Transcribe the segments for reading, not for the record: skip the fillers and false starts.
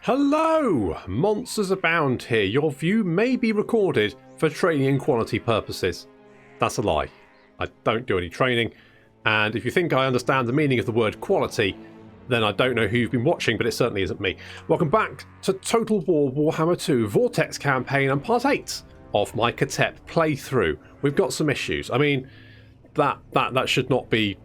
Hello! MonstersAbound here. Your view may be recorded for training and quality purposes. That's a lie. I don't do any training, and if you think I understand the meaning of the word quality, then I don't know who you've been watching, but it certainly isn't me. Welcome back to Total War Warhammer 2 Vortex Campaign and Part 8 of my Khatep playthrough. We've got some issues. I mean, that should not be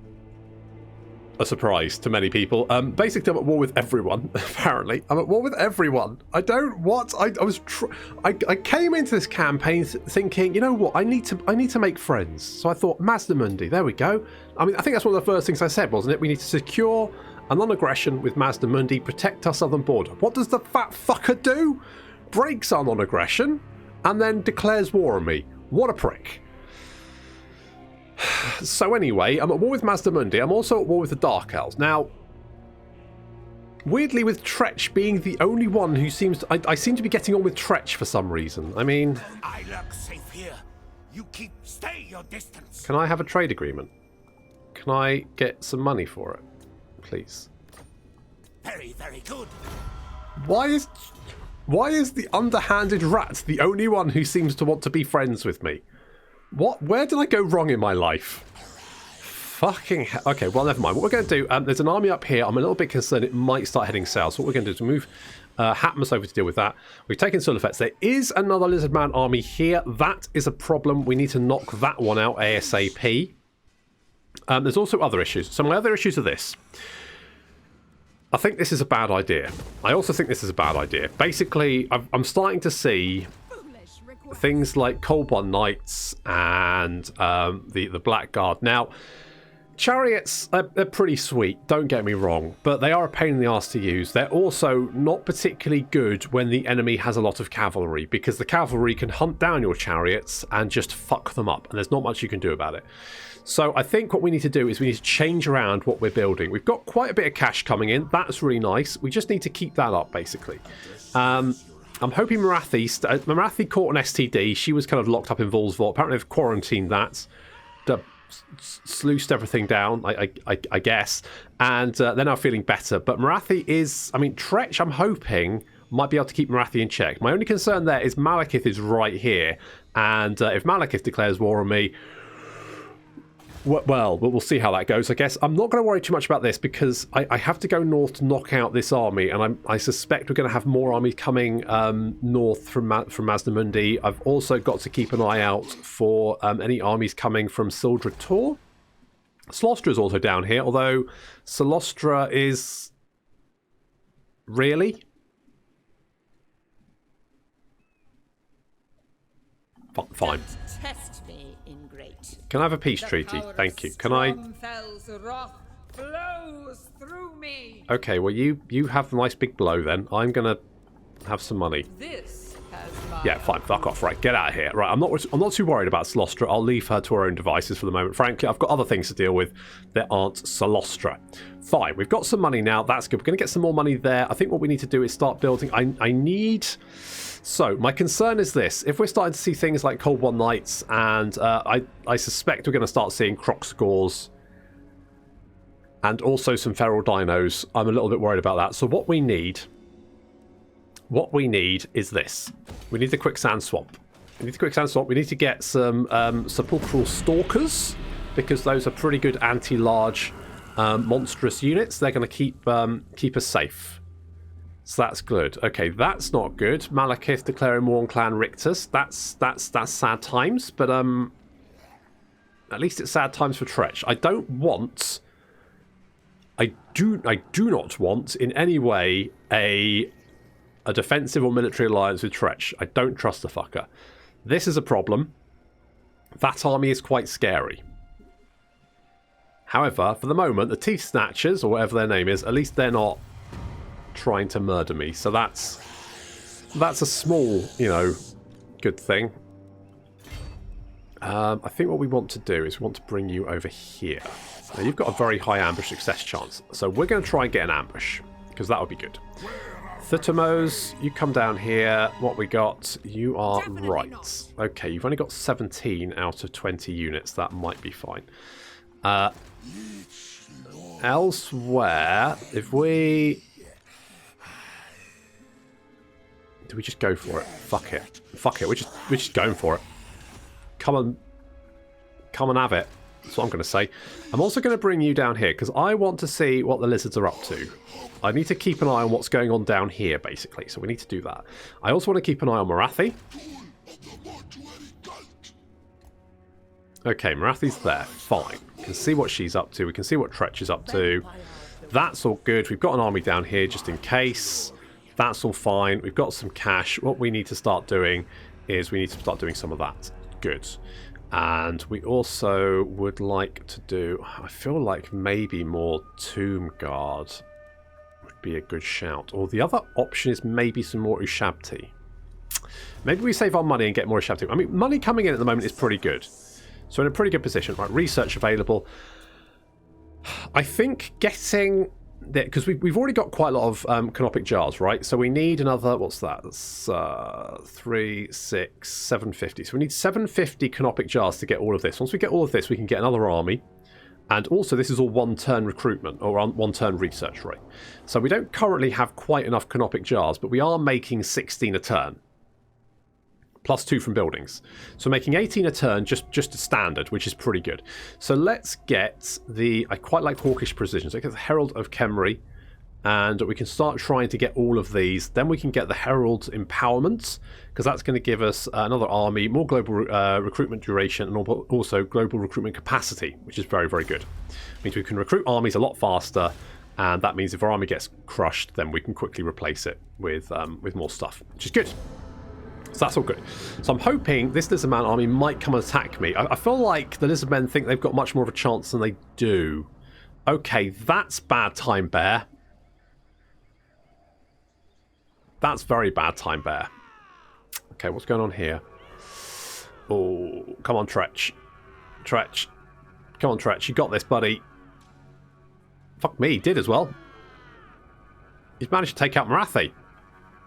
a surprise to many people. Basically, I'm at war with everyone. Apparently, I'm at war with everyone. I don't want. I came into this campaign thinking, you know what? I need to make friends. So I thought, Mazdamundi. There we go. I mean, I think that's one of the first things I said, wasn't it? We need to secure a non-aggression with Mazdamundi, protect our southern border. What does the fat fucker do? Breaks our non-aggression and then declares war on me. What a prick. So anyway, I'm at war with Mazdamundi. I'm also at war with the Dark Elves. Now, weirdly with Tretch being the only one who seems to... I seem to be getting on with Tretch for some reason. I mean... I look safe here. You stay your distance. Can I have a trade agreement? Can I get some money for it? Please. Very, very good. Why is the underhanded rat the only one who seems to want to be friends with me? What? Where did I go wrong in my life? Fucking hell. Okay, well, never mind. What we're going to do, there's an army up here. I'm a little bit concerned it might start heading south. So what we're going to do is move Hatmus over to deal with that. We've taken Sulafets. There is another Lizardman army here. That is a problem. We need to knock that one out ASAP. There's also other issues. So my other issues are this. I think this is a bad idea. I also think this is a bad idea. Basically, I'm starting to see things like Cold One Knights and the Blackguard. Now, chariots, they're pretty sweet, don't get me wrong, but they are a pain in the arse to use. They're also not particularly good when the enemy has a lot of cavalry, because the cavalry can hunt down your chariots and just fuck them up, and there's not much you can do about it. So I think what we need to do is we need to change around what we're building. We've got quite a bit of cash coming in. That's really nice. We just need to keep that up, basically. I'm hoping Marathi caught an STD. She was kind of locked up in Volsvort. Apparently they've quarantined that. Sluiced everything down, I guess. And they're now feeling better. But Marathi is... I mean, Tretch, I'm hoping, might be able to keep Marathi in check. My only concern there is Malekith is right here. And if Malekith declares war on me... Well, we'll see how that goes, I guess. I'm not going to worry too much about this because I have to go north to knock out this army, and I suspect we're going to have more armies coming north from Mazdamundi. I've also got to keep an eye out for any armies coming from Sildred Tor. Solostra is also down here, although Solostra is... Really? Fine. Can I have a peace treaty? Thank you. Can I... Okay, well, you have a nice big blow then. I'm going to have some money. Yeah, fine. Fuck off. Right, get out of here. Right, I'm not too worried about Solostra. I'll leave her to her own devices for the moment. Frankly, I've got other things to deal with that aren't Solostra. Fine, we've got some money now. That's good. We're going to get some more money there. I think what we need to do is start building... I need... So, my concern is this. If we're starting to see things like Cold One Knights, and I suspect we're going to start seeing Crocsgores and also some Feral Dinos, I'm a little bit worried about that. So what we need is this. We need the Quicksand Swamp. We need to get some Sepulchral Stalkers, because those are pretty good anti-large monstrous units. They're going to keep us safe. So that's good. Okay, that's not good. Malekith declaring war on Clan Rictus. That's sad times, but at least it's sad times for Tretch. I do not want in any way a defensive or military alliance with Tretch. I don't trust the fucker. This is a problem. That army is quite scary. However, for the moment, the Teeth Snatchers, or whatever their name is, at least they're not trying to murder me, so that's a small, good thing. I think what we want to do is we want to bring you over here. Now, you've got a very high ambush success chance, so we're going to try and get an ambush, because that would be good. Thutomos, you come down here. What we got? You are right. Okay, you've only got 17 out of 20 units. That might be fine. Elsewhere, if we... Do we just go for it? Fuck it. Fuck it. We're just going for it. Come and have it. That's what I'm going to say. I'm also going to bring you down here because I want to see what the lizards are up to. I need to keep an eye on what's going on down here, basically. So we need to do that. I also want to keep an eye on Morathi. Okay, Morathi's there. Fine. We can see what she's up to. We can see what Tretch is up to. That's all good. We've got an army down here just in case. That's all fine. We've got some cash. What we need to start doing is we need to start doing some of that. Good. And we also would like to do... I feel like maybe more Tomb Guard would be a good shout. Or the other option is maybe some more Ushabti. Maybe we save our money and get more Ushabti. I mean, money coming in at the moment is pretty good. So in a pretty good position. Right, research available. I think getting... because we've already got quite a lot of canopic jars, right? So we need another, what's that? That's 3, 6, 750. So we need 750 canopic jars to get all of this. Once we get all of this, we can get another army. And also, this is all one-turn recruitment, or one-turn research, right? So we don't currently have quite enough canopic jars, but we are making 16 a turn. Plus 2 from buildings. So making 18 a turn, just a standard, which is pretty good. So let's get the... I quite like Hawkish Precision. So I get the Herald of Khemri, and we can start trying to get all of these. Then we can get the Herald Empowerment, because that's going to give us another army, more global recruitment duration, and also global recruitment capacity, which is very, very good. It means we can recruit armies a lot faster, and that means if our army gets crushed, then we can quickly replace it with more stuff, which is good. So that's all good. So I'm hoping this Lizardman army might come and attack me. I feel like the Lizardmen think they've got much more of a chance than they do. Okay, that's bad time, Bear. That's very bad time, Bear. Okay, what's going on here? Oh, come on, Tretch. Tretch. Come on, Tretch. You got this, buddy. Fuck me, he did as well. He's managed to take out Morathi.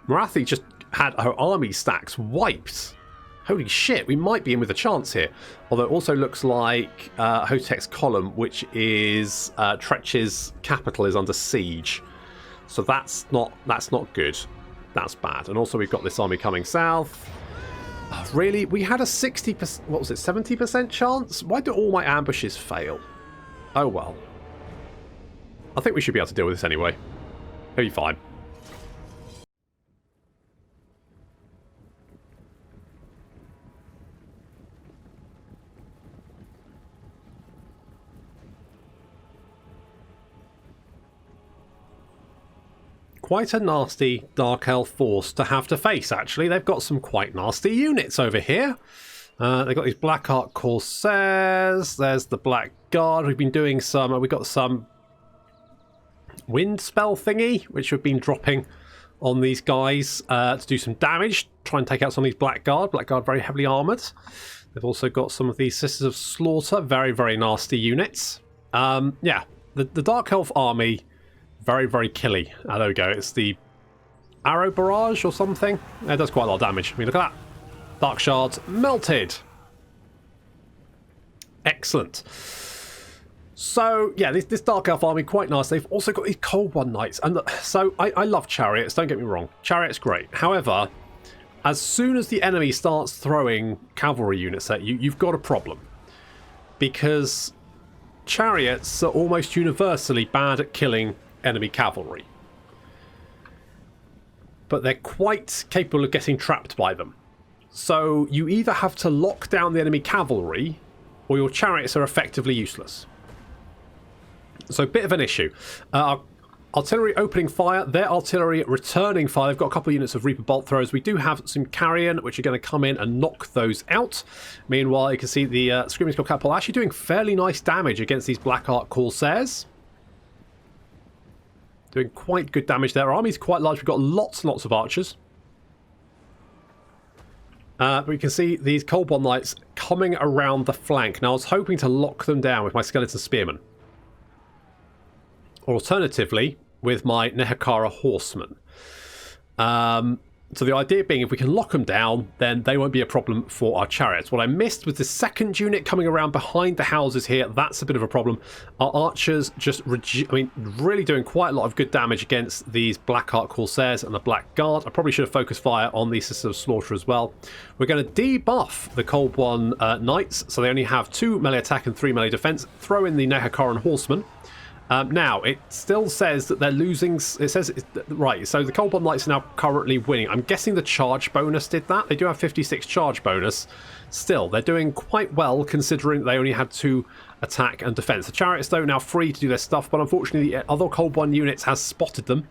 Morathi just had her army stacks wiped. Holy shit, we might be in with a chance here. Although it also looks like Hotech's column, which is Tretch's capital, is under siege. So that's not good. That's bad. And also we've got this army coming south. Oh, really? We had a 60%, what was it, 70% chance? Why do all my ambushes fail? Oh well. I think we should be able to deal with this anyway. It'll be fine. Quite a nasty Dark Elf force to have to face, actually. They've got some quite nasty units over here. They've got these Black Ark Corsairs. There's the Black Guard. We've been doing some... we've got some wind spell thingy, which we've been dropping on these guys to do some damage. Try and take out some of these Black Guard. Black Guard very heavily armoured. They've also got some of these Sisters of Slaughter. Very, very nasty units. Yeah, the Dark Elf army... very, very killy. There we go. It's the Arrow Barrage or something. It does quite a lot of damage. I mean, look at that. Dark Shards melted. Excellent. So, yeah, this Dark Elf army, quite nice. They've also got these Cold One Knights. And so, I love Chariots, don't get me wrong. Chariot's great. However, as soon as the enemy starts throwing cavalry units at you, you've got a problem. Because Chariots are almost universally bad at killing enemy cavalry, but they're quite capable of getting trapped by them. So you either have to lock down the enemy cavalry or your chariots are effectively useless. So a bit of an issue. Artillery opening fire, their artillery returning fire. They've got a couple of units of Reaper bolt throwers. We do have some carrion which are going to come in and knock those out. Meanwhile, you can see the Screaming Skull Catapult actually doing fairly nice damage against these Black Ark Corsairs. Doing quite good damage there. Our army's quite large. We've got lots and lots of archers. But we can see these Cold One Knights coming around the flank. Now, I was hoping to lock them down with my Skeleton Spearmen. Or alternatively, with my Nehekara Horsemen. So the idea being, if we can lock them down, then they won't be a problem for our chariots. What I missed was the second unit coming around behind the houses here. That's a bit of a problem. Our archers just, really doing quite a lot of good damage against these Black Ark Corsairs and the Black Guard. I probably should have focused fire on the Sisters of Slaughter as well. We're going to debuff the Cold One Knights, so they only have 2 melee attack and 3 melee defense. Throw in the Nehakaran Horsemen. Now, it still says that they're losing... It says... Right, so the Cold One Knights are now currently winning. I'm guessing the charge bonus did that. They do have 56 charge bonus. Still, they're doing quite well considering they only had 2 attack and defense. The chariots, though, are now free to do their stuff, but unfortunately the other Cold One units has spotted them.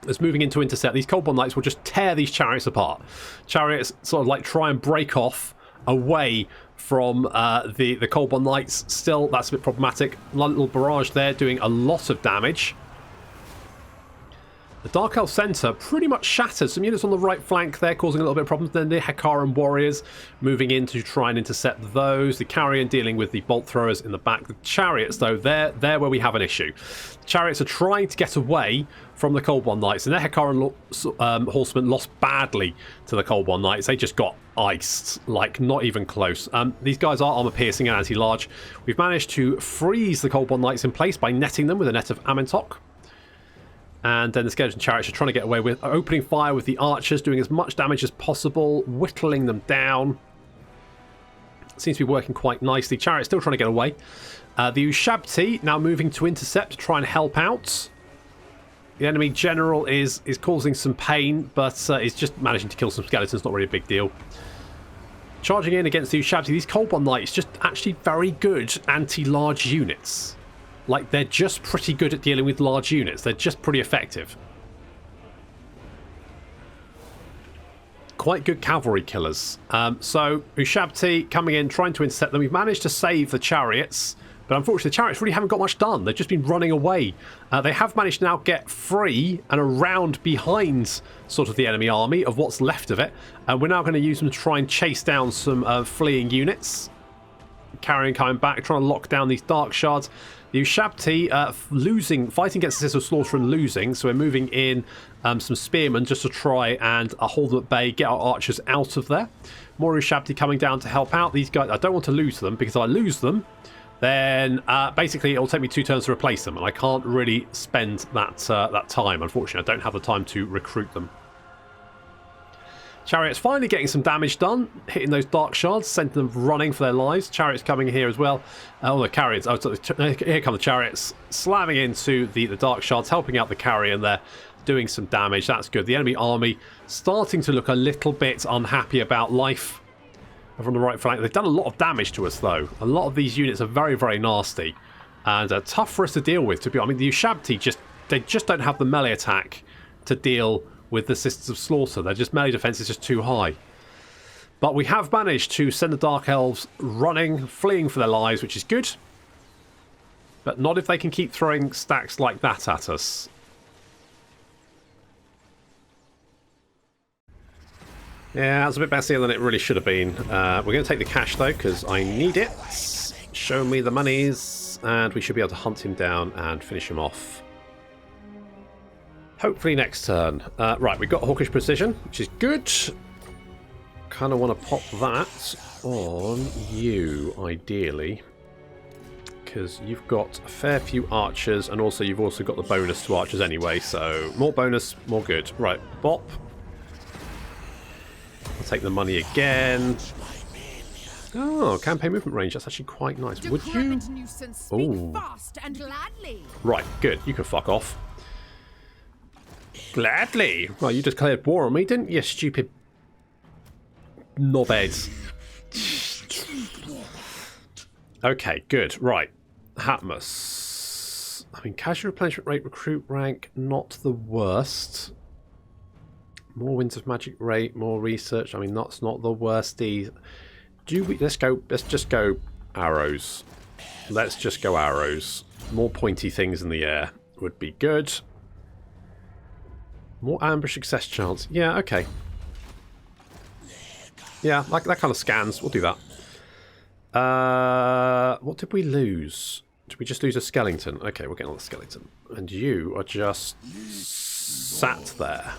It's moving into intercept. These Cold One Knights will just tear these chariots apart. Chariots sort of like try and break off away from the Cold One Knights. Still, that's a bit problematic. Little barrage there doing a lot of damage. The Dark Elf Centre pretty much shattered. Some units on the right flank there causing a little bit of problems. Then the Hekaran Warriors moving in to try and intercept those. The Carrion dealing with the Bolt Throwers in the back. The Chariots, though, they're where we have an issue. The Chariots are trying to get away from the Cold One Knights. And the Hekaran Horsemen lost badly to the Cold One Knights. They just got iced, like not even close. These guys are armor piercing and anti-large. We've managed to freeze the Cold One Knights in place by netting them with a net of Amentok. And then the Skeleton Chariots are trying to get away with opening fire with the archers, doing as much damage as possible, whittling them down. Seems to be working quite nicely. Chariots still trying to get away. The Ushabti now moving to intercept to try and help out. The enemy general is causing some pain, but is just managing to kill some skeletons. Not really a big deal. Charging in against the Ushabti. These Cold One Knights just actually very good anti-large units. Like, they're just pretty good at dealing with large units. They're just pretty effective. Quite good cavalry killers. So, Ushabti coming in, trying to intercept them. We've managed to save the chariots. But unfortunately, the chariots really haven't got much done. They've just been running away. They have managed to now get free and around behind sort of the enemy army of what's left of it. And we're now going to use them to try and chase down some fleeing units. Carrion coming back, trying to lock down these Dark Shards. The Ushabti fighting against the Sisters of Slaughter and losing, so we're moving in some spearmen just to try and hold them at bay, get our archers out of there. More Ushabti coming down to help out. These guys, I don't want to lose them, because if I lose them, then basically it'll take me 2 turns to replace them, and I can't really spend that time. Unfortunately, I don't have the time to recruit them. Chariots finally getting some damage done, hitting those Dark Shards, sending them running for their lives. Chariots coming here as well. The Carrions. Oh, here come the Chariots, slamming into the Dark Shards, helping out the Carrion there, doing some damage. That's good. The enemy army starting to look a little bit unhappy about life over on the right flank. They've done a lot of damage to us, though. A lot of these units are very, very nasty and tough for us to deal with. I mean, the Ushabti just don't have the melee attack to deal with the Sisters of Slaughter. Their just melee defense is just too high. But we have managed to send the Dark Elves running, fleeing for their lives, which is good. But not if they can keep throwing stacks like that at us. Yeah, that's a bit messier than it really should have been. We're going to take the cash, though, because I need it. Show me the monies. And we should be able to hunt him down and finish him off. Hopefully next turn. Right, we've got Hawkish Precision, which is good. Kind of want to pop that on you, ideally. Because you've got a fair few archers, and also you've also got the bonus to archers anyway, so more bonus, more good. Right, bop. I'll take the money again. Oh, campaign movement range. That's actually quite nice. Would you? Oh. Right, good. You can fuck off. Gladly. Well, you declared war on me, didn't you, stupid knobheads? Okay, good. Right. Hatmus. I mean, casual replenishment rate, recruit rank, not the worst. More Winds of Magic rate, more research. I mean, that's not the worst. Let's just go arrows. Let's just go arrows. More pointy things in the air would be good. More ambush success chance. Yeah, okay. Yeah, like that kind of scans. We'll do that. What did we lose? Did we just lose a skeleton? Okay, we're getting on the skeleton. And you are just sat there.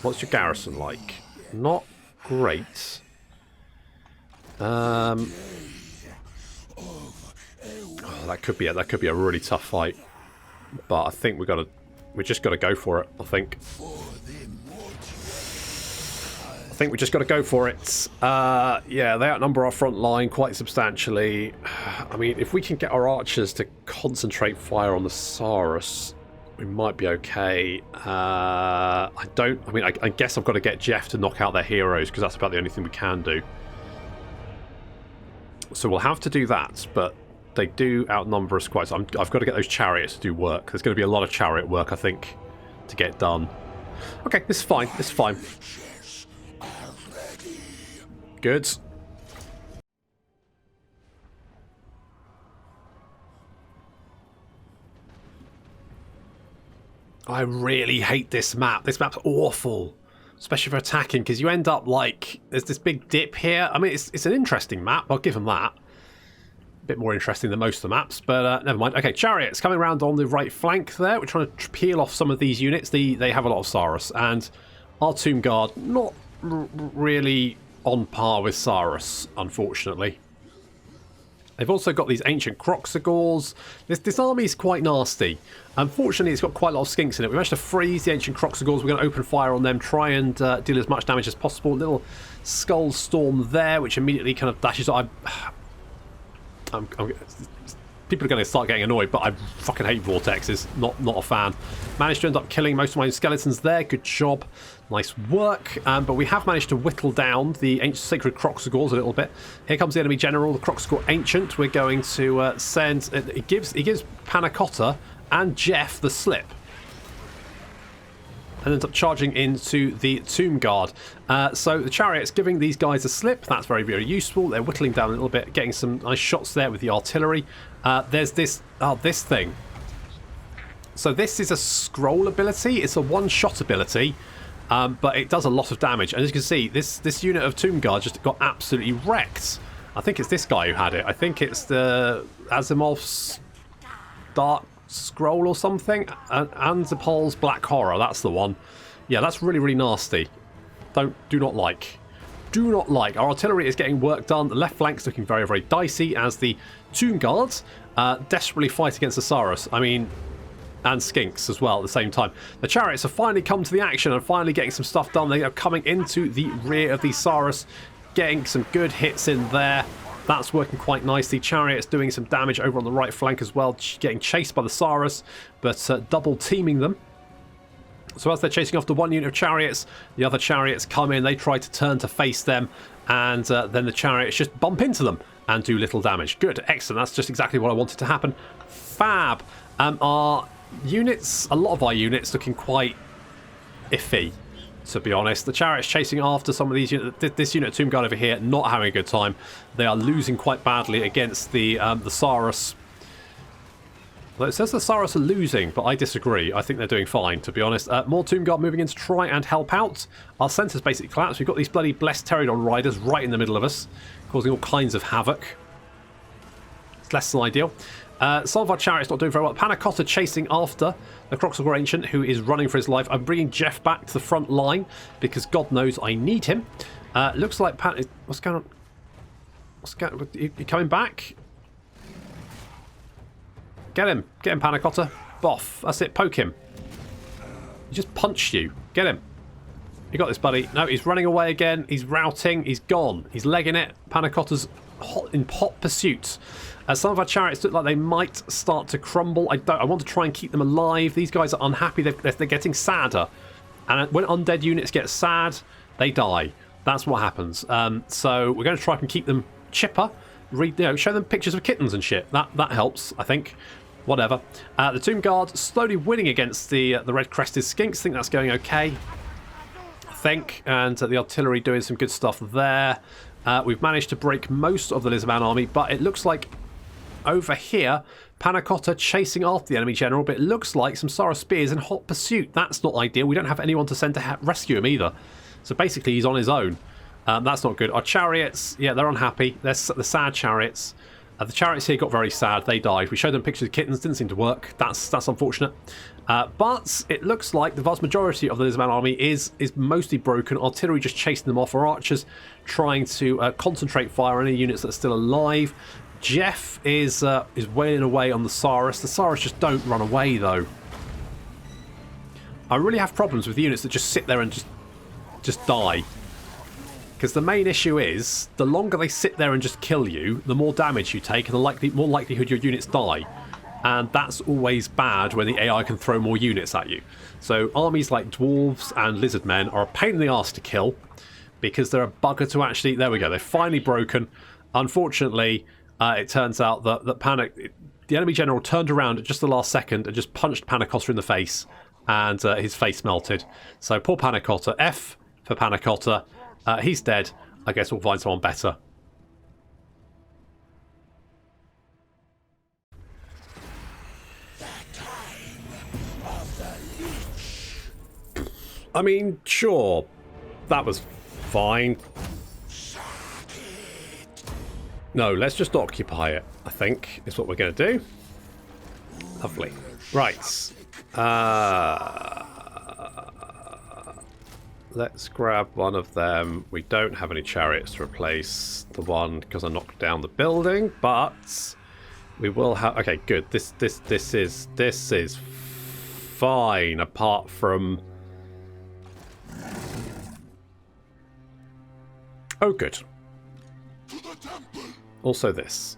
What's your garrison like? Not great. Oh, that could be a really tough fight. But I think we just gotta go for it. I think we just gotta go for it. Yeah, they outnumber our front line quite substantially. I mean, if we can get our archers to concentrate fire on the Saurus, we might be okay. I guess I've got to get Jeff to knock out their heroes, because that's about the only thing we can do. So we'll have to do that, but they do outnumber us quite. So I've got to get those chariots to do work. There's going to be a lot of chariot work, I think, to get done. Okay, this is fine. This is fine. Good. I really hate this map. This map's awful, especially for attacking, because you end up like there's this big dip here. I mean, it's an interesting map. I'll give them that. A bit more interesting than most of the maps, but never mind. Okay, chariots coming around on the right flank there. We're trying to peel off some of these units. They have a lot of Saurus, and our Tomb Guard not really on par with Saurus, unfortunately. They've also got these ancient Croxagors. This army is quite nasty. Unfortunately, it's got quite a lot of skinks in it. We managed to freeze the ancient Croxagors. We're going to open fire on them, try and deal as much damage as possible. Little Skull Storm there, which immediately kind of dashes. People are going to start getting annoyed, but I fucking hate Vortexes. Not a fan. Managed to end up killing most of my skeletons there. Good job. Nice work. But we have managed to whittle down the ancient sacred Croxagors a little bit. Here comes the enemy general, the Croxagor Ancient. We're going to send... He gives Panna Cotta and Jeff the slip. And ends up charging into the Tomb Guard. So the chariot's giving these guys a slip. That's very, very useful. They're whittling down a little bit, getting some nice shots there with the artillery. There's this thing. So this is a scroll ability. It's a one-shot ability, but it does a lot of damage. And as you can see, this unit of Tomb Guard just got absolutely wrecked. I think it's this guy who had it. I think it's the Asimov's Dark Scroll or something. Anzapol's Black Horror. That's the one. Yeah, that's really, really nasty. Do not like. Our artillery is getting work done. The left flank's looking very, very dicey as the Tomb Guards desperately fight against the Saurus. I mean, and Skinks as well at the same time. The chariots have finally come to the action and finally getting some stuff done. They are coming into the rear of the Saurus, getting some good hits in there. That's working quite nicely. Chariots doing some damage over on the right flank as well, getting chased by the Saurus, but double teaming them. So as they're chasing after one unit of chariots, the other chariots come in, they try to turn to face them, and then the chariots just bump into them and do little damage. Good, excellent, that's just exactly what I wanted to happen. Fab. Our units, a lot of our units looking quite iffy, to be honest. The chariots chasing after some of these units. This unit of Tomb Guard over here, not having a good time. They are losing quite badly against the Saurus. Well, it says the Saurus are losing, but I disagree. I think they're doing fine, to be honest. More Tomb Guard moving in to try and help out. Our centre's basically collapsed. We've got these bloody Blessed Pterodon Riders right in the middle of us, causing all kinds of havoc. It's less than ideal. Some of our chariots not doing very well. Panna Cotta chasing after the Croxagor Ancient, who is running for his life. I'm bringing Jeff back to the front line, because God knows I need him. Looks like what's going on? What's going on? You coming back? Get him, Panna Cotta. Boff. That's it, poke him. He just punched you. Get him. You got this, buddy. No, he's running away again. He's routing. He's gone. He's legging it. Panna Cotta's in hot pursuit. Some of our chariots look like they might start to crumble. I want to try and keep them alive. These guys are unhappy. They're getting sadder. And when undead units get sad, they die. That's what happens. So we're going to try and keep them chipper. Show them pictures of kittens and shit. That helps, I think. Whatever. The Tomb Guard slowly winning against the red-crested skinks. I think that's going okay. I think. And the artillery doing some good stuff there. We've managed to break most of the Lizardman army, but it looks like over here, Panna Cotta chasing after the enemy general, but it looks like some Saurus spears in hot pursuit. That's not ideal. We don't have anyone to send to rescue him either. So basically, he's on his own. That's not good. Our chariots, yeah, they're unhappy. They're the sad chariots. The chariots here got very sad. They died. We showed them pictures of kittens. Didn't seem to work. That's unfortunate. But it looks like the vast majority of the Lizardman army is mostly broken. Artillery just chasing them off. Our archers trying to concentrate fire on any units that are still alive. Jeff is wailing away on the Saurus. The Saurus just don't run away, though. I really have problems with units that just sit there and just die. Because the main issue is, the longer they sit there and just kill you, the more damage you take and the more likelihood your units die. And that's always bad when the AI can throw more units at you. So armies like Dwarves and Lizardmen are a pain in the arse to kill, because they're a bugger to actually... There we go, they're finally broken. Unfortunately, it turns out that the enemy general turned around at just the last second and just punched Panacotta in the face, and his face melted. So poor Panacotta. F for Panacotta. He's dead. I guess we'll find someone better. I mean, sure. That was fine. No, let's just occupy it, I think, is what we're going to do. Lovely. Right. Let's grab one of them. We don't have any chariots to replace the one because I knocked down the building, but we will have... Okay, good. This is fine, apart from... Oh, good. Also this.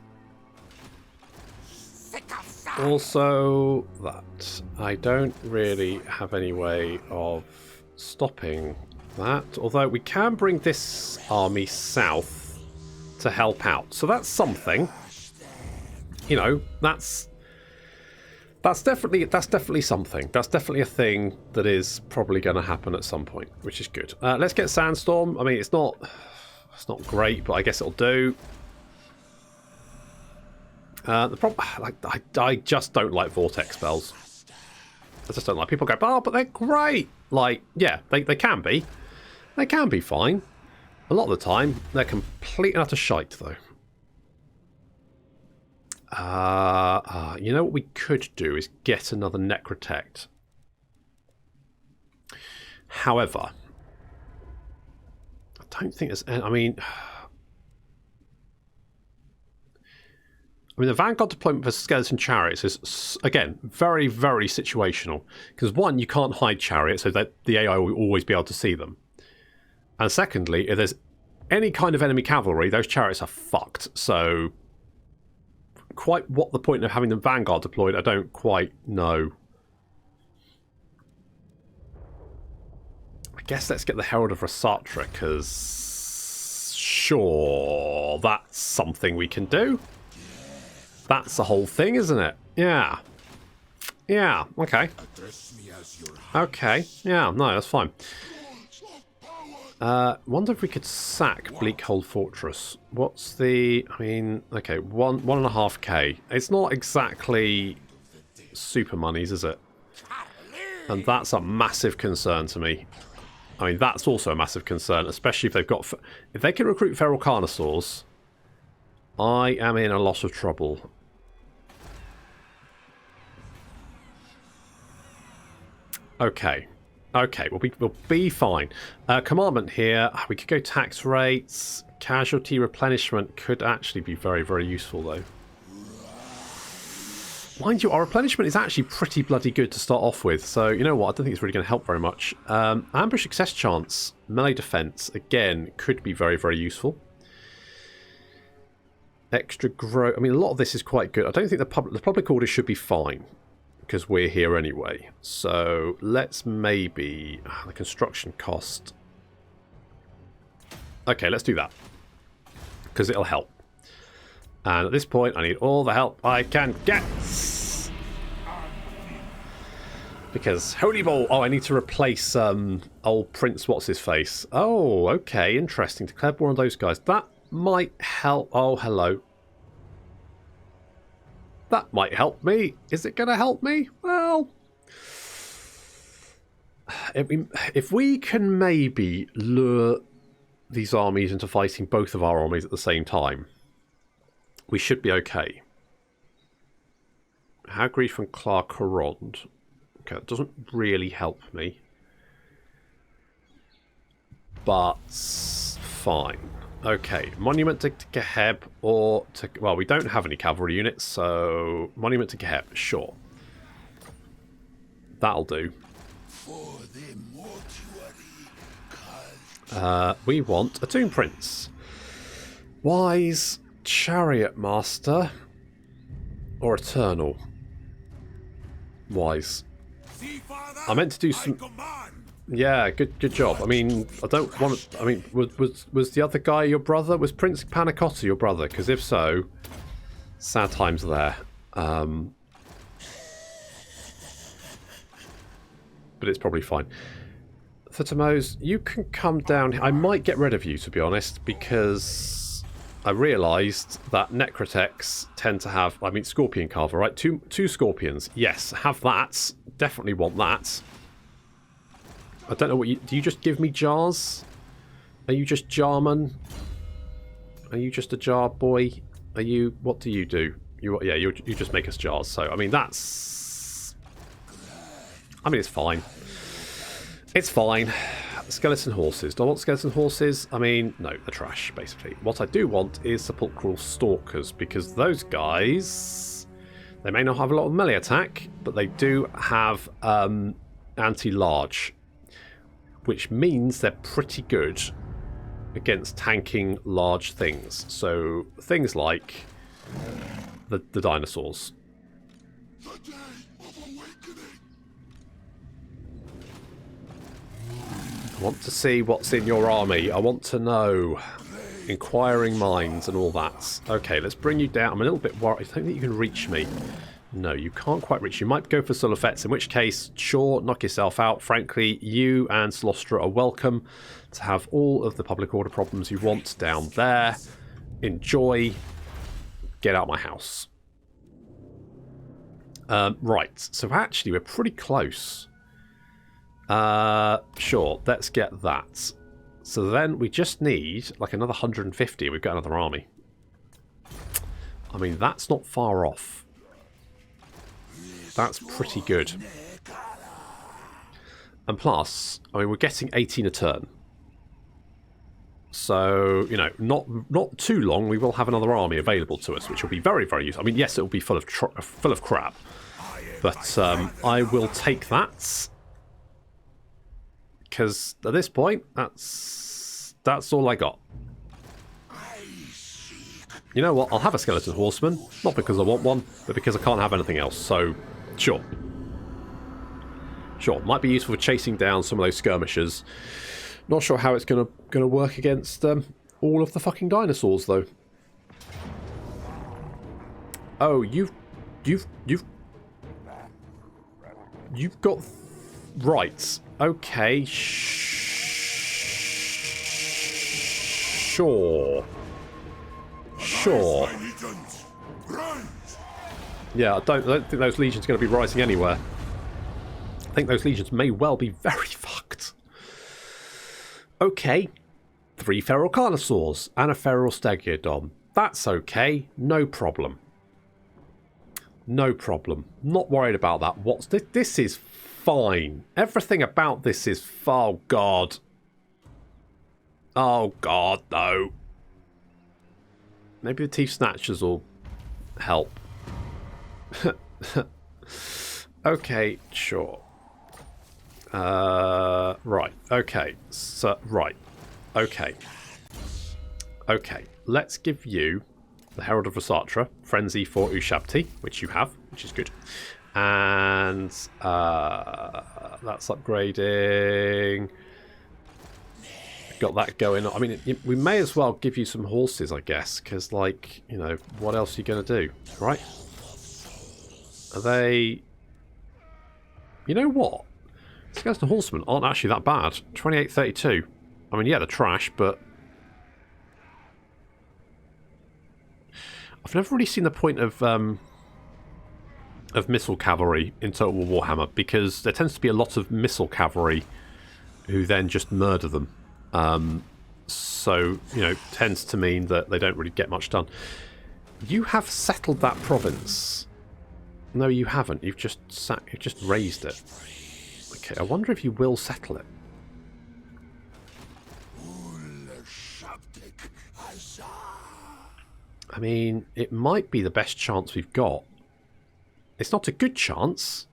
Also that. I don't really have any way of stopping that, although we can bring this army south to help out, so that's something. You know, that's definitely something. That's definitely a thing that is probably going to happen at some point, which is good. Let's get Sandstorm. I mean, it's not great, but I guess it'll do. The problem, I just don't like Vortex spells. I just don't like. People go, oh, but they're great. Like, yeah, they can be. They can be fine. A lot of the time, they're complete and utter shite, though. You know what we could do is get another Necrotect. However, I don't think there's... I mean, the Vanguard deployment for Skeleton Chariots is, again, very, very situational. Because, one, you can't hide chariots, so that the AI will always be able to see them. And secondly, if there's any kind of enemy cavalry, those chariots are fucked. So, quite what the point of having the Vanguard deployed, I don't quite know. I guess let's get the Herald of Rasatra, because... Sure, that's something we can do. That's the whole thing, isn't it? Yeah. Yeah, okay. Okay, yeah, no, that's fine. Wonder if we could sack Bleakhold Fortress. What's the... I mean, okay, 1.5k. It's not exactly super monies, is it? And that's a massive concern to me. I mean, that's also a massive concern, especially if they've got... If they can recruit Feral Carnosaurs, I am in a lot of trouble. Okay. Okay, we'll be fine. Commandment here. We could go tax rates. Casualty replenishment could actually be very, very useful, though. Mind you, our replenishment is actually pretty bloody good to start off with. So, you know what? I don't think it's really going to help very much. Ambush success chance. Melee defense, again, could be very, very useful. Extra growth. I mean, a lot of this is quite good. I don't think the public order should be fine, because we're here anyway. So let's maybe... the construction cost. Okay, let's do that, because it'll help. And at this point, I need all the help I can get. Because, holy ball! Oh, I need to replace old Prince What's-His-Face. Oh, okay, interesting. Declare war on those guys. That might help. Oh, hello. That might help me. Is it going to help me? Well, if we can maybe lure these armies into fighting both of our armies at the same time, we should be okay. Hagrid from Clark Arond. Okay, that doesn't really help me. But fine. Okay, Monument to Khatep or to... Well, we don't have any cavalry units, so... Monument to Khatep, sure. That'll do. We want a Tomb Prince. Wise Chariot Master or Eternal? Wise. I meant to do some... Yeah, good job. I mean, I don't want to... I mean, was the other guy your brother? Was Prince Panacotta your brother? Because if so, sad times there. But it's probably fine. Thutmose, you can come down. I might get rid of you, to be honest, because I realised that Necrotex tend to have... I mean, Scorpion Carver, right? Two Scorpions. Yes, have that. Definitely want that. I don't know what you... Do you just give me jars? Are you just Jarman? Are you just a jar boy? Are you... What do you do? Yeah, you just make us jars. So, I mean, that's... I mean, it's fine. It's fine. Skeleton horses. Do I want skeleton horses? I mean, no, they're trash, basically. What I do want is sepulchral stalkers, because those guys... They may not have a lot of melee attack, but they do have anti-large, which means they're pretty good against tanking large things. So things like the dinosaurs. I want to see what's in your army. I want to know. Inquiring minds and all that. Okay, let's bring you down. I'm a little bit worried. I don't think you can reach me. No, you can't quite reach. You might go for Sulafets, in which case, sure, knock yourself out. Frankly, you and Solostra are welcome to have all of the public order problems you want down there. Enjoy. Get out of my house. Right, so actually we're pretty close. Sure, let's get that. So then we just need like another 150. We've got another army. I mean, that's not far off. That's pretty good. And plus, I mean, we're getting 18 a turn. So, you know, not too long, we will have another army available to us, which will be very, very useful. I mean, yes, it will be full of crap. But I will take that. Because at this point, that's all I got. You know what? I'll have a skeleton horseman, not because I want one, but because I can't have anything else. So, sure, might be useful for chasing down some of those skirmishers. Not sure how it's gonna work against all of the fucking dinosaurs, though. Oh, you've got right. Okay, sure. Yeah, I don't think those legions are going to be rising anywhere. I think those legions may well be very fucked. Okay, 3 feral carnosaurs and a feral stegodon. That's okay, no problem. No problem. Not worried about that. What's this? This is fine. Everything about this is... Oh, God. Oh, God, no. Maybe the Teeth Snatchers will help. Okay, sure. Right. Okay. So, right. Okay. Okay. Let's give you the Herald of Rasatra, Frenzy for Ushabti, which you have, which is good. And that's upgrading. Got that going on. I mean, we may as well give you some horses, I guess, because, like, you know, what else are you going to do, right? Are they... You know what? Skeleton Horsemen aren't actually that bad. 2832. I mean, yeah, they're trash, but... I've never really seen the point of missile cavalry in Total War Warhammer, because there tends to be a lot of missile cavalry who then just murder them. So, you know, tends to mean that they don't really get much done. You have settled that province. No, you haven't. You've just raised it. Okay, I wonder if you will settle it. I mean, it might be the best chance we've got. It's not a good chance,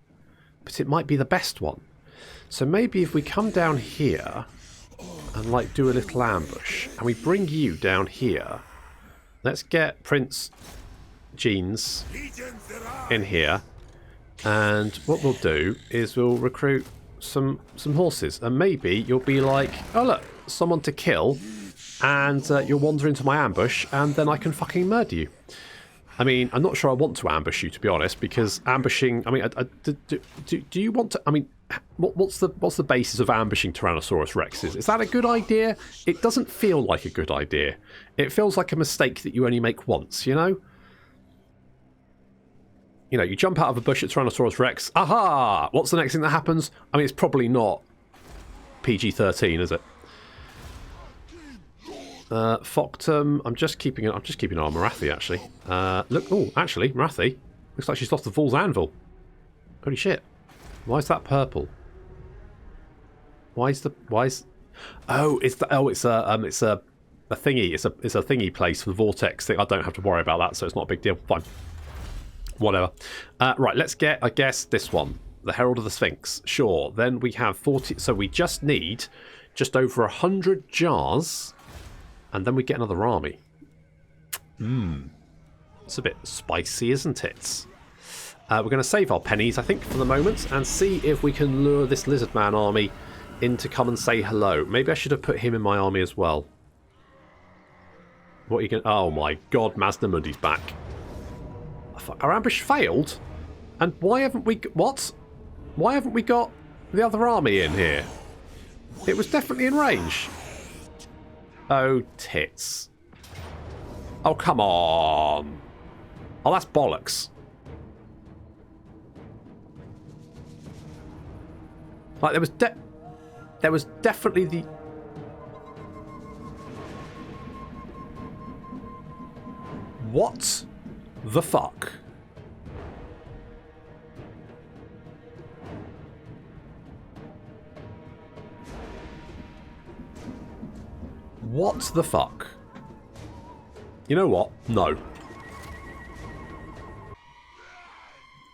but it might be the best one. So maybe if we come down here and like do a little ambush, and we bring you down here. Let's get Prince Jeans in here, and what we'll do is we'll recruit some horses, and maybe you'll be like, oh look, someone to kill, and you'll wander into my ambush, and then I can fucking murder you. I mean, I'm not sure I want to ambush you, to be honest, because ambushing, I mean, do you want to, I mean, what's the basis of ambushing Tyrannosaurus Rexes? Is that a good idea? It doesn't feel like a good idea. It feels like a mistake that you only make once, you know? You know, you jump out of a bush at Tyrannosaurus Rex, aha! What's the next thing that happens? I mean, it's probably not PG-13, is it? Foctum, I'm just keeping an eye on Marathi, actually. Look, oh, actually, Marathi looks like she's lost the Vol's Anvil. Holy shit. Why is that purple? Oh, it's a thingy. It's a thingy place for the Vortex thing. I don't have to worry about that, so it's not a big deal. Fine. Whatever. Right, let's get, I guess, this one. The Herald of the Sphinx. Sure. Then we have 40, so we just need just over 100 jars. And then we get another army. It's a bit spicy, isn't it? We're going to save our pennies, I think, for the moment, and see if we can lure this Lizard Man army in to come and say hello. Maybe I should have put him in my army as well. What are you going to... Oh my god, Masnamundi's back. Oh, fuck. Our ambush failed? And why haven't we... What? Why haven't we got the other army in here? It was definitely in range. Oh, tits. Oh, come on. Oh, that's bollocks. Like, there was definitely the... What the fuck? What the fuck? You know what? No.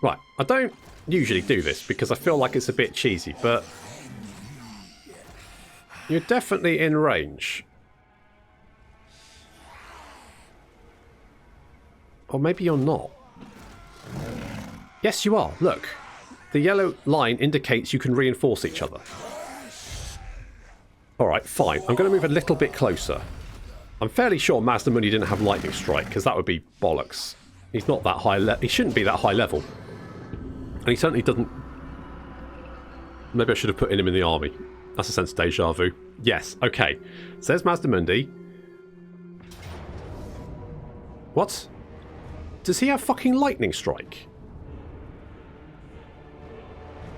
Right, I don't usually do this because I feel like it's a bit cheesy, but you're definitely in range. Or maybe you're not. Yes, you are. Look. The yellow line indicates you can reinforce each other. Alright, fine. I'm going to move a little bit closer. I'm fairly sure Masnamundi didn't have Lightning Strike, because that would be bollocks. He's not that high he shouldn't be that high level. And he certainly doesn't... Maybe I should have put him in the army. That's a sense of deja vu. Yes, okay. So there's Masnamundi. What? Does he have fucking Lightning Strike?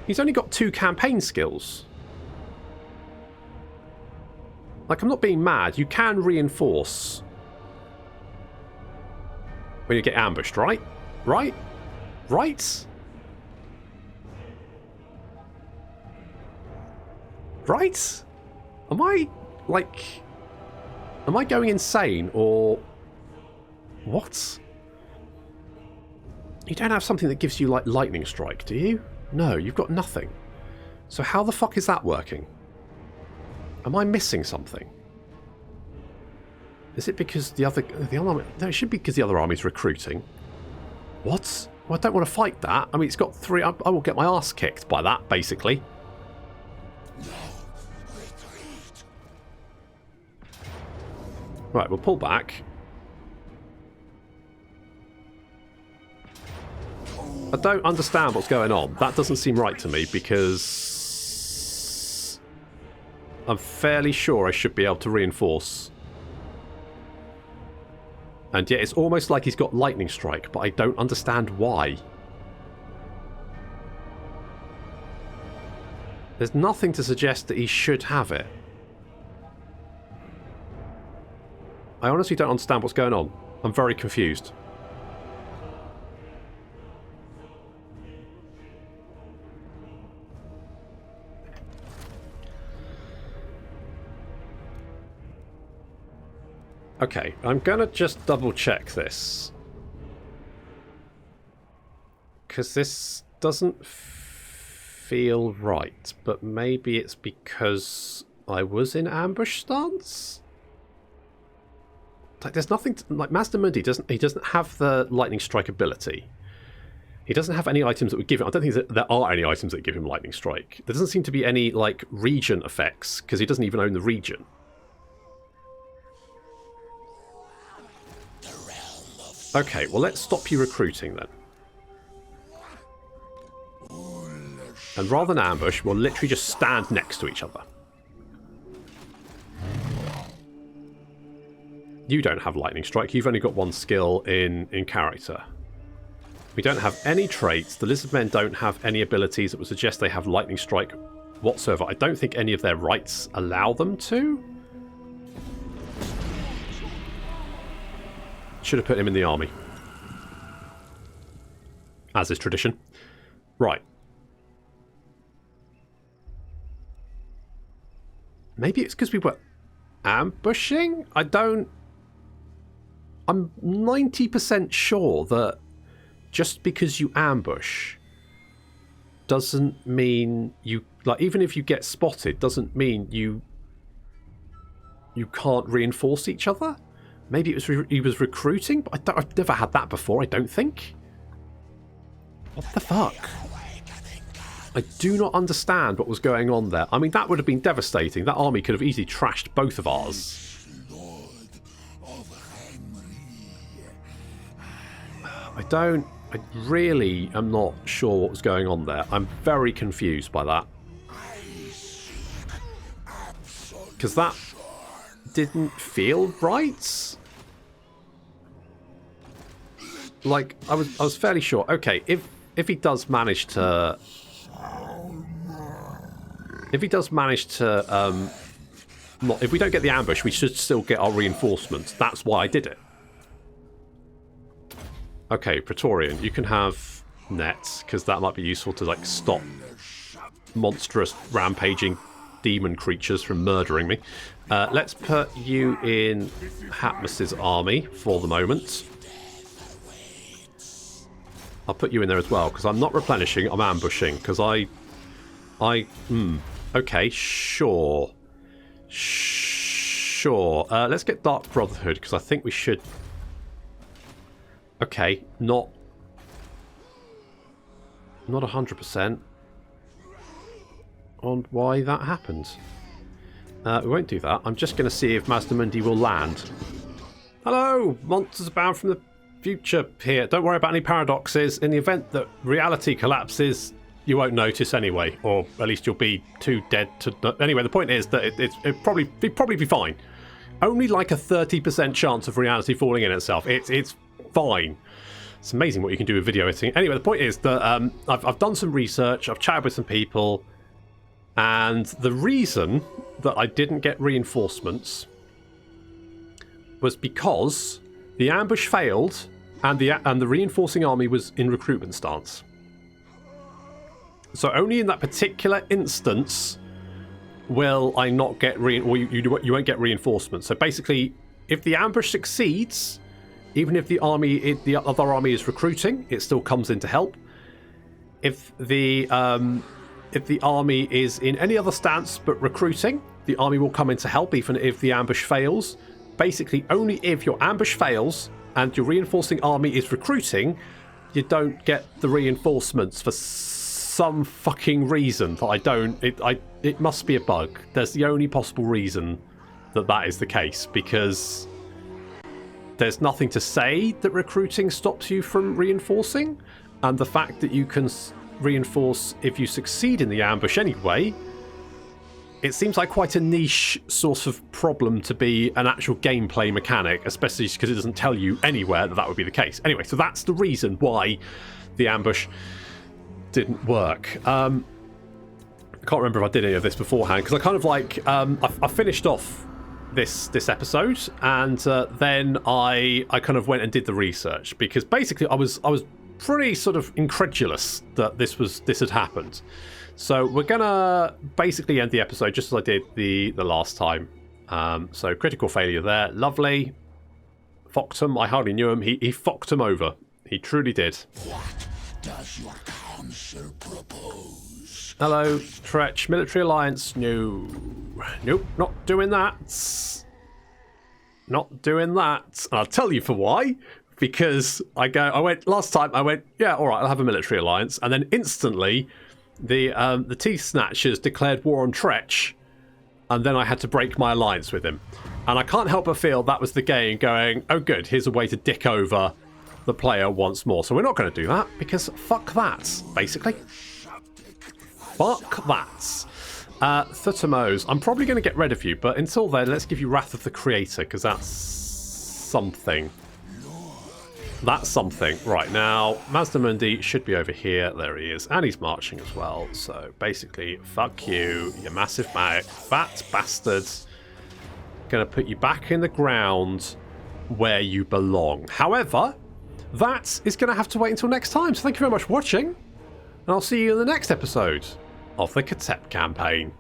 He's only got 2 campaign skills. Like, I'm not being mad. You can reinforce when you get ambushed, right? Right? Right? Right? Am I, like... Am I going insane, or... What? You don't have something that gives you, like, Lightning Strike, do you? No, you've got nothing. So how the fuck is that working? Am I missing something? Is it because the other army... No, it should be because the other army's recruiting. What? Well, I don't want to fight that. I mean, it's got 3... I will get my ass kicked by that, basically. Right, we'll pull back. I don't understand what's going on. That doesn't seem right to me, because I'm fairly sure I should be able to reinforce. And yet it's almost like he's got Lightning Strike, but I don't understand why. There's nothing to suggest that he should have it. I honestly don't understand what's going on. I'm very confused. Okay, I'm gonna just double check this. Because this doesn't feel right, but maybe it's because I was in ambush stance? Like, there's nothing... like, Master Mundi doesn't have the lightning strike ability. He doesn't have any items that would give him... I don't think that there are any items that give him lightning strike. There doesn't seem to be any, like, region effects, because he doesn't even own the region. Okay, well, let's stop you recruiting then. And rather than ambush, we'll literally just stand next to each other. You don't have lightning strike. You've only got one skill in character. We don't have any traits. The lizardmen don't have any abilities that would suggest they have lightning strike whatsoever. I don't think any of their rights allow them to. Should have put him in the army. As is tradition. Right. Maybe it's because we were ambushing? I'm 90% sure that just because you ambush doesn't mean you... like, even if you get spotted, doesn't mean you can't reinforce each other. Maybe it was he was recruiting, but I've never had that before, I don't think. What the fuck? I do not understand what was going on there. I mean, that would have been devastating. That army could have easily trashed both of ours. I really am not sure what was going on there. I'm very confused by that. Because that didn't feel right. Like, I was fairly sure. Okay, if he does manage to... if he does manage to... if we don't get the ambush, we should still get our reinforcements. That's why I did it. Okay, Praetorian, you can have nets, because that might be useful to, like, stop monstrous rampaging demon creatures from murdering me. Let's put you in Hatmus's army for the moment. I'll put you in there as well, because I'm not replenishing, I'm ambushing, because okay, sure. Sure. Let's get Dark Brotherhood, because I think we should... okay, not 100% on why that happened. We won't do that. I'm just going to see if Master Mundi will land. Hello, MonstersAbound from the future here. Don't worry about any paradoxes. In the event that reality collapses, you won't notice anyway, or at least you'll be too dead to... anyway, the point is that it'd probably be fine. Only like a 30% chance of reality falling in itself. It's fine. It's amazing what you can do with video editing. Anyway, the point is that I've done some research, I've chatted with some people, and the reason that I didn't get reinforcements was because the ambush failed and the reinforcing army was in recruitment stance. So only in that particular instance will I not get you won't get reinforcements. So basically, if the ambush succeeds, even if the other army is recruiting, it still comes in to help. If the army is in any other stance but recruiting, the army will come in to help, even if the ambush fails. Basically, only if your ambush fails and your reinforcing army is recruiting, you don't get the reinforcements for some fucking reason that I don't. It must be a bug. There's the only possible reason that is the case, because there's nothing to say that recruiting stops you from reinforcing, and the fact that you can reinforce if you succeed in the ambush anyway, it seems like quite a niche sort of problem to be an actual gameplay mechanic, especially because it doesn't tell you anywhere that would be the case. Anyway, so that's the reason why the ambush didn't work. I can't remember if I did any of this beforehand, because I kind of like I finished off this episode, and then I kind of went and did the research, because basically I was pretty sort of incredulous that this had happened. So we're gonna basically end the episode just as I did the last time. So critical failure there, lovely. Focked him. I hardly knew him. He fucked him over. He truly did. What does your council propose? Hello, Tretch. Military alliance. No. Nope, not doing that. Not doing that. And I'll tell you for why. Because last time I went, yeah, all right, I'll have a military alliance. And then instantly, the Teeth Snatchers declared war on Tretch. And then I had to break my alliance with him. And I can't help but feel that was the game going, oh good, here's a way to dick over the player once more. So we're not going to do that, because fuck that, basically. Fuck that. Thutomos, I'm probably going to get rid of you, but until then, let's give you Wrath of the Creator, because that's something. That's something. Right, now, Mazdamundi should be over here. There he is. And he's marching as well. So, basically, fuck you, you massive fat bastard. Gonna put you back in the ground where you belong. However, that is going to have to wait until next time. So thank you very much for watching. And I'll see you in the next episode of the Khatep campaign.